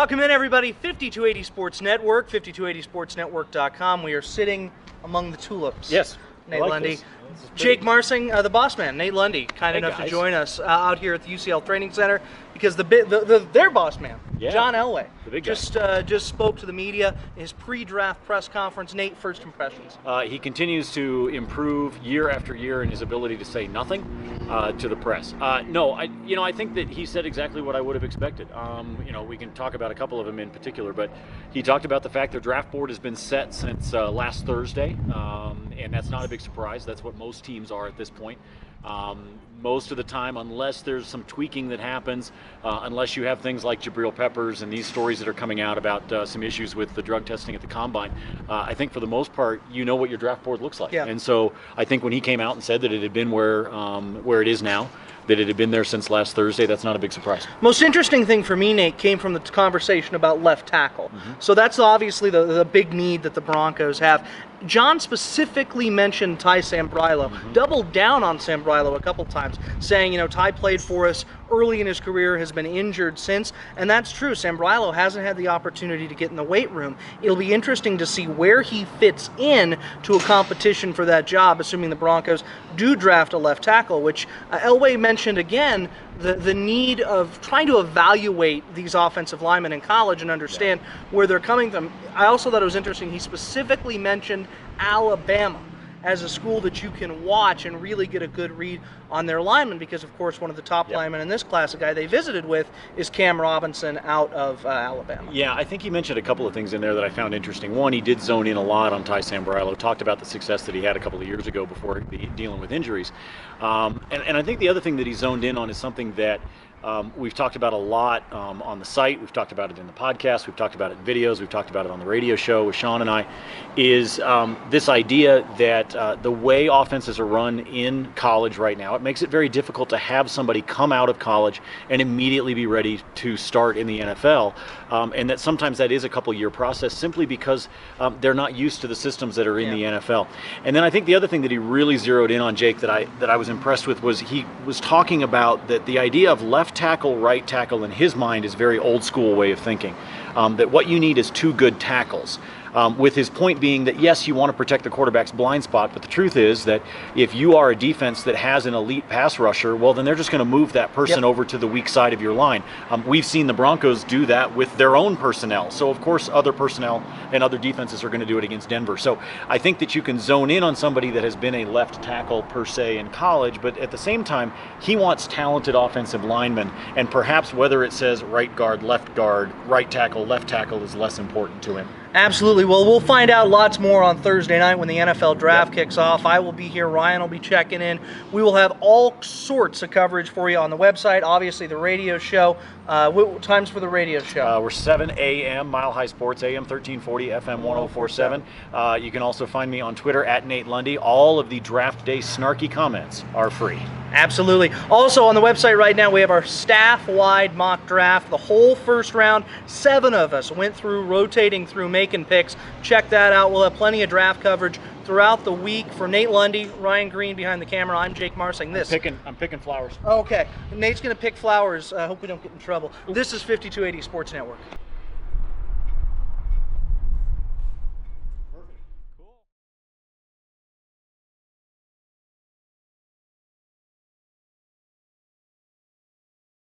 Welcome in, everybody. 5280 Sports Network, 5280sportsnetwork.com. We are sitting among the tulips. Yes. Nate Lundy. Jake Marsing, the boss man, Nate Lundy, kind enough to join us out here at the UCL Training Center because their boss man, John Elway, just spoke to the media in his pre-draft press conference. Nate, first impressions. He continues to improve year after year in his ability to say nothing to the press. I think that he said exactly what I would have expected. We can talk about a couple of them in particular, but he talked about the fact their draft board has been set since last Thursday, and that's not a big surprise. That's what most teams are at this point. Most of the time, unless there's some tweaking that happens, unless you have things like Jabril Peppers and these stories that are coming out about some issues with the drug testing at the combine, I think for the most part, you know what your draft board looks like. Yeah. And so I think when he came out and said that it had been where it is now, that it had been there since last Thursday, that's not a big surprise. Most interesting thing for me, Nate, came from the conversation about left tackle. So that's obviously the big need that the Broncos have. John specifically mentioned Ty Sambrailo, doubled down on Sambrailo a couple times, saying, Ty played for us early in his career, has been injured since, and that's true. Sambrailo hasn't had the opportunity to get in the weight room. It'll be interesting to see where he fits in to a competition for that job, assuming the Broncos do draft a left tackle, which Elway mentioned again, the need of trying to evaluate these offensive linemen in college and understand where they're coming from. I also thought it was interesting, he specifically mentioned Alabama as a school that you can watch and really get a good read on their linemen, because of course one of the top linemen in this class, a guy they visited with, is Cam Robinson out of Alabama. Yeah, I think he mentioned a couple of things in there that I found interesting. One, he did zone in a lot on Ty Sambrailo, talked about the success that he had a couple of years ago before dealing with injuries. And I think the other thing that he zoned in on is something that we've talked about a lot on the site. We've talked about it in the podcast. We've talked about it in videos. We've talked about it on the radio show with Sean and I, is this idea that the way offenses are run in college right now, it makes it very difficult to have somebody come out of college and immediately be ready to start in the NFL. And that sometimes that is a couple-year process simply because they're not used to the systems that are in the NFL. And then I think the other thing that he really zeroed in on, Jake, that I was impressed with was he was talking about that the idea of left tackle, right tackle, in his mind is very old school way of thinking. That what you need is two good tackles. With his point being that, yes, you want to protect the quarterback's blind spot, but the truth is that if you are a defense that has an elite pass rusher, well, then they're just going to move that person over to the weak side of your line. We've seen the Broncos do that with their own personnel. So, of course, other personnel and other defenses are going to do it against Denver. So I think that you can zone in on somebody that has been a left tackle per se in college, but at the same time, he wants talented offensive linemen, and perhaps whether it says right guard, right tackle, left tackle is less important to him. Absolutely. Well, we'll find out lots more on Thursday night when the NFL draft kicks off. I will be here. Ryan will be checking in. We will have all sorts of coverage for you on the website. Obviously, the radio show. What times for the radio show? We're 7 a.m. Mile High Sports, AM 1340, FM 1047. You can also find me on Twitter at Nate Lundy. All of the draft day snarky comments are free. Absolutely. Also on the website right now, we have our staff-wide mock draft. The whole first round, 7 of us went through, rotating through, making picks. Check that out. We'll have plenty of draft coverage throughout the week. For Nate Lundy, Ryan Green behind the camera, I'm Jake Marsing. I'm picking flowers. Okay. Nate's going to pick flowers. I hope we don't get in trouble. This is 5280 Sports Network.